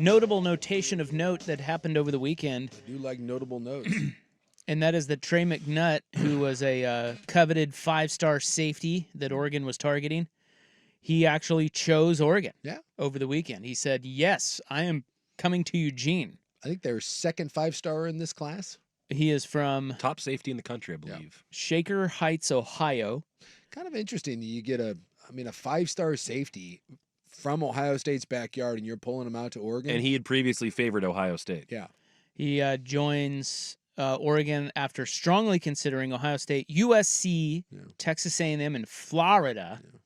notable notation of note that happened over the weekend. I do like notable notes. And that is that Trey McNutt, who was a coveted 5-star safety that Oregon was targeting, he actually chose Oregon over the weekend. He said, yes, I am coming to Eugene. I think they're second 5-star in this class. He is from top safety in the country, I believe. Shaker Heights, Ohio. Kind of interesting. You get a 5-star safety from Ohio State's backyard, and you're pulling him out to Oregon. And he had previously favored Ohio State. Yeah. He joins Oregon after strongly considering Ohio State, USC, Texas A&M, and Florida. Yeah.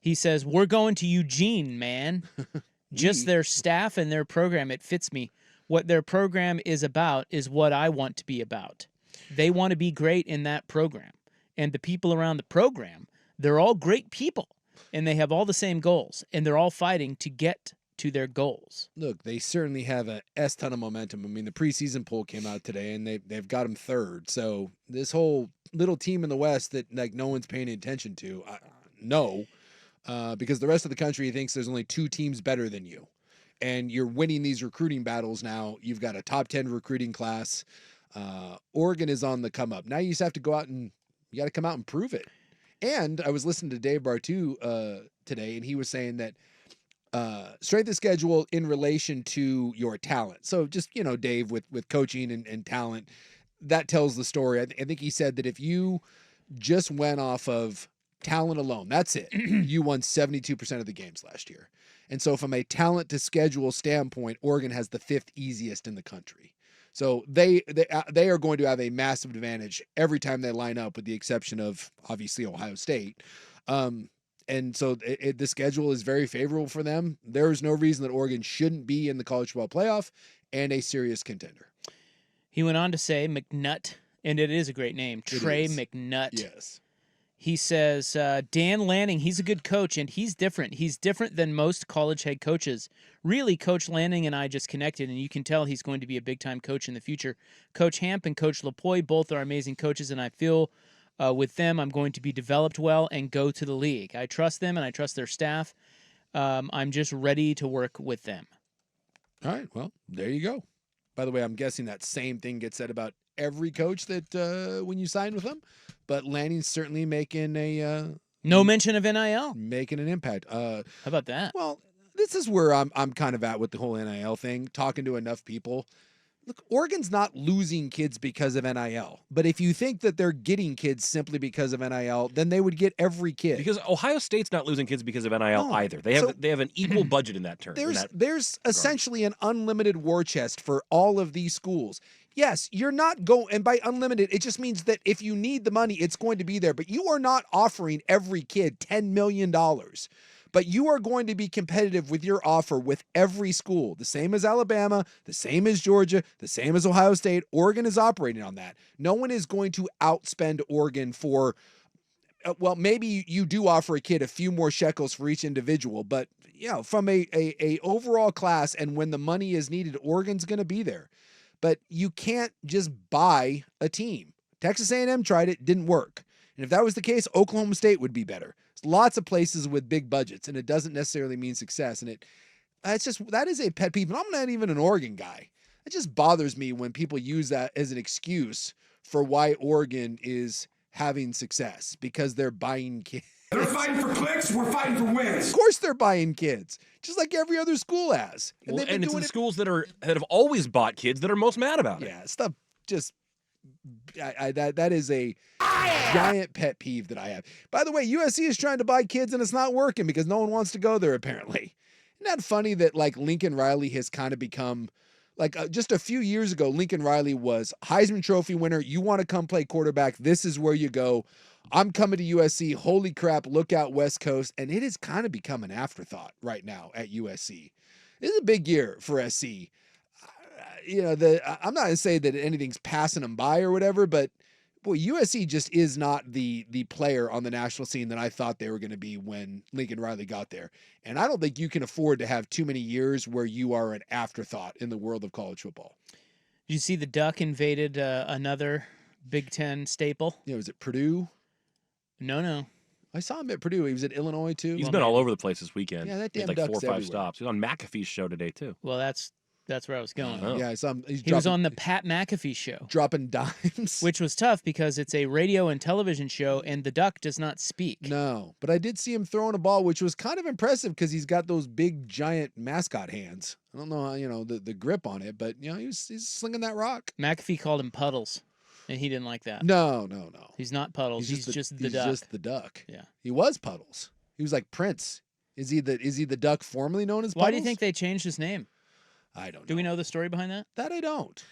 He says, we're going to Eugene, man. Just their staff and their program, it fits me. What their program is about is what I want to be about. They want to be great in that program. And the people around the program, they're all great people. And they have all the same goals. And they're all fighting to get to their goals. Look, they certainly have a ton of momentum. I mean, the preseason poll came out today, and they've got them third. So this whole little team in the West that like no one's paying attention to, because the rest of the country thinks there's only 2 teams better than you. And you're winning these recruiting battles now. You've got a top 10 recruiting class. Oregon is on the come up. Now you just have to go out and you got to come out and prove it. And I was listening to Dave Bartu today, and he was saying that strength of schedule in relation to your talent. So just, Dave, with coaching and talent, that tells the story. I think he said that if you just went off of talent alone, that's it. You won 72% of the games last year. And so from a talent to schedule standpoint, Oregon has the 5th easiest in the country. So they are going to have a massive advantage every time they line up, with the exception of obviously Ohio State. And so the schedule is very favorable for them. There's no reason that Oregon shouldn't be in the college football playoff and a serious contender. He went on to say McNutt, and it is a great name, Trey McNutt. Yes. He says, Dan Lanning, he's a good coach, and he's different. He's different than most college head coaches. Really, Coach Lanning and I just connected, and you can tell he's going to be a big-time coach in the future. Coach Hamp and Coach Lapoy both are amazing coaches, and I feel with them I'm going to be developed well and go to the league. I trust them, and I trust their staff. I'm just ready to work with them. All right, well, there you go. By the way, I'm guessing that same thing gets said about every coach that when you sign with them, but Lanning's certainly making a no mention of NIL, making an impact. How about that? Well, this is where I'm kind of at with the whole NIL thing. Talking to enough people, look, Oregon's not losing kids because of NIL, but if you think that they're getting kids simply because of NIL, then they would get every kid. Because Ohio State's not losing kids because of NIL either. They have an equal budget in that term. There's essentially an unlimited war chest for all of these schools. Yes, you're not going, and by unlimited, it just means that if you need the money, it's going to be there. But you are not offering every kid $10 million. But you are going to be competitive with your offer with every school. The same as Alabama, the same as Georgia, the same as Ohio State. Oregon is operating on that. No one is going to outspend Oregon for, well, maybe you do offer a kid a few more shekels for each individual. But, from a overall class and when the money is needed, Oregon's going to be there. But you can't just buy a team. Texas A&M tried it, didn't work. And if that was the case, Oklahoma State would be better. There's lots of places with big budgets, and it doesn't necessarily mean success. And that is a pet peeve. And I'm not even an Oregon guy. It just bothers me when people use that as an excuse for why Oregon is having success, because they're buying kids. They're fighting for clicks, we're fighting for wins. Of course they're buying kids, just like every other school has. And it's the schools that have always bought kids that are most mad about it. Yeah, stuff just that is a giant pet peeve that I have. By the way, USC is trying to buy kids and it's not working because no one wants to go there apparently. Isn't that funny that like Lincoln Riley has kind of become like just a few years ago, Lincoln Riley was Heisman Trophy winner. You want to come play quarterback, this is where you go. I'm coming to USC. Holy crap, look out West Coast. And it has kind of become an afterthought right now at USC. This is a big year for SC. I'm not going to say that anything's passing them by or whatever, but boy, USC just is not the player on the national scene that I thought they were going to be when Lincoln Riley got there. And I don't think you can afford to have too many years where you are an afterthought in the world of college football. Did you see the Duck invaded another Big Ten staple? Was it Purdue? No. I saw him at Purdue. He was at Illinois too. He's been all over the place this weekend. Yeah, that He damn had like duck's 4 or 5 everywhere. stops. He was on McAfee's show today too. Well, that's where I was going. Oh. Yeah, I saw him. He was on the Pat McAfee show, dropping dimes. which was tough because it's a radio and television show, and the duck does not speak. No, but I did see him throwing a ball, which was kind of impressive because he's got those big, giant mascot hands. I don't know how, the grip on it, but, he's slinging that rock. McAfee called him Puddles, and he didn't like that. No. He's not Puddles. He's just the he's duck. just the duck. Yeah. He was Puddles. He was like Prince. Is he the duck formerly known as Puddles? Why do you think they changed his name? I don't know. Do we know the story behind that? That I don't.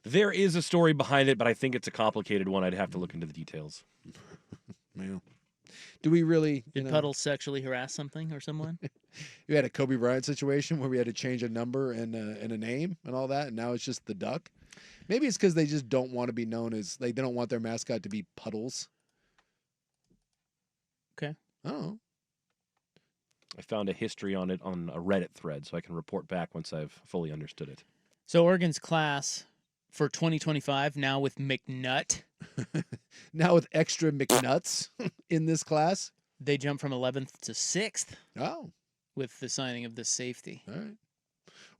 There is a story behind it, but I think it's a complicated one. I'd have to look into the details. Yeah. Do we really? Did Puddles sexually harass something or someone? We had a Kobe Bryant situation where we had to change a number and a name and all that, and now it's just the duck. Maybe it's because they just don't want to be known as they don't want their mascot to be Puddles. Okay. I don't know. I found a history on it on a Reddit thread, so I can report back once I've fully understood it. So Oregon's class for 2025 now with McNutt. Now with extra McNuts in this class. They jump from 11th to 6th Oh, with the signing of this safety. all right.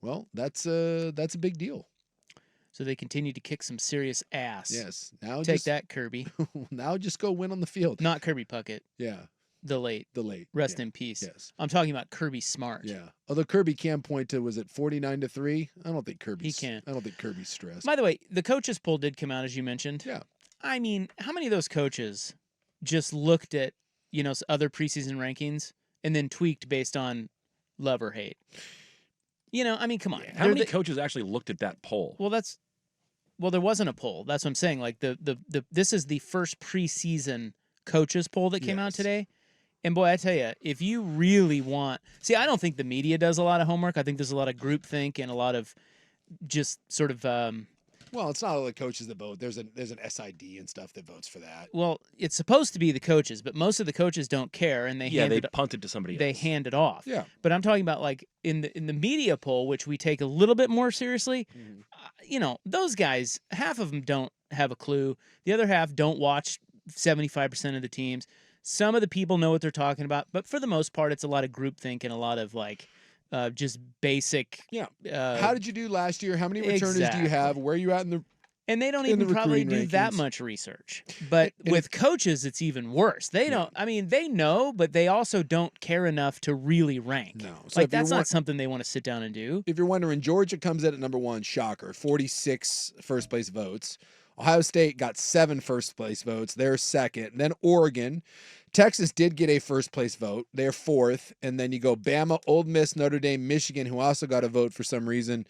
Well, that's a big deal. So they continue to kick some serious ass. Yes. Now Take just, that, Kirby. Now just go win on the field. Not Kirby Puckett. Yeah. The late. The late. Rest Yeah. in peace. Yes. I'm talking about Kirby Smart. Yeah. Although Kirby can point to, was it 49-3? I don't think Kirby's. He can. I don't think Kirby's stressed. By the way, the coaches poll did come out, as you mentioned. Yeah. I mean, how many of those coaches just looked at, other preseason rankings and then tweaked based on love or hate? Come on. How many coaches actually looked at that poll? Well, there wasn't a poll. That's what I'm saying. Like this is the first preseason coaches poll that came out Yes. today. And boy, I tell you, if you really want, I don't think the media does a lot of homework. I think there's a lot of groupthink and a lot of just sort of. Well, it's not all the coaches that vote. There's an SID and stuff that votes for that. Well, it's supposed to be the coaches, but most of the coaches don't care, and they punt it to somebody else. They hand it off. Yeah. But I'm talking about like in the media poll, which we take a little bit more seriously. Those guys, half of them don't have a clue. The other half don't watch 75% of the teams. Some of the people know what they're talking about, but for the most part, it's a lot of groupthink and a lot of like just basic. Yeah. How did you do last year? How many returners do you have? Where are you at in the? And they don't in the even probably recruiting do that rankings? much research. But with coaches, it's even worse. They don't. I mean, they know, but they also don't care enough to really rank. No. So Like if you that's not want- something they want to sit down and do. If you're wondering, Georgia comes in at number 1, shocker, 46 first place votes. Ohio State got 7 first place votes. They're second. Then Oregon. Texas did get a first place vote. They're 4th. And then you go Bama, Ole Miss, Notre Dame, Michigan, who also got a vote for some reason.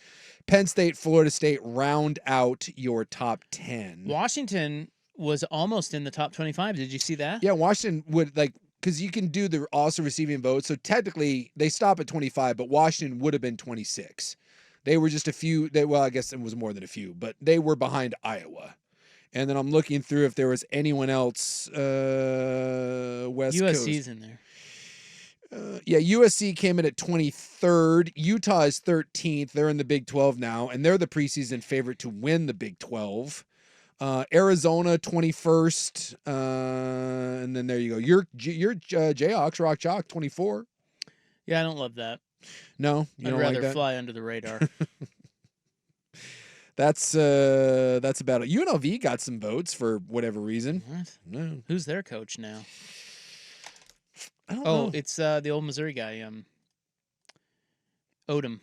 Penn State, Florida State round out your top 10. Washington was almost in the top 25. Did you see that? Yeah, Washington would because you can do the also receiving votes. So technically they stop at 25, but Washington would have been 26. They were just a few. I guess it was more than a few, but they were behind Iowa. And then I'm looking through if there was anyone else. West Coast. USC's in there. USC came in at 23rd. Utah is 13th. They're in the Big 12 now, and they're the preseason favorite to win the Big 12. Arizona 21st, and then there you go. Your Jayhawks, Rock Chalk 24. Yeah, I don't love that. No, you I'd don't rather like that. fly under the radar. That's about it. UNLV got some votes for whatever reason. What? No, Who's their coach now? I don't Oh, know. it's the old Missouri guy, Odom.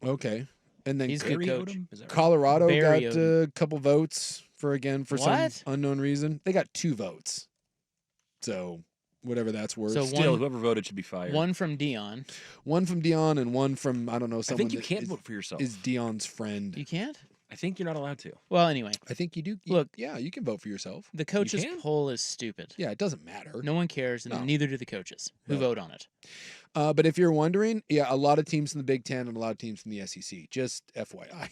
Okay, and then He's good Barry coach. Odom? Is that right? Colorado Barry got Odom. a couple votes for some What? unknown reason. They got 2 votes. So whatever that's worth. So Still, one- whoever voted should be fired. One from Dion. One from Dion and one from I don't know I someone. think you that can't is- vote for yourself. Is Dion's friend? You can't? I think you're not allowed to. Well, anyway, I think you do. Look. Yeah, you can vote for yourself. the coaches can? poll is stupid. Yeah, it doesn't matter. No one cares, and No. neither do the coaches who No. vote on it. But if you're wondering, yeah, a lot of teams in the Big Ten and a lot of teams in the SEC. Just FYI.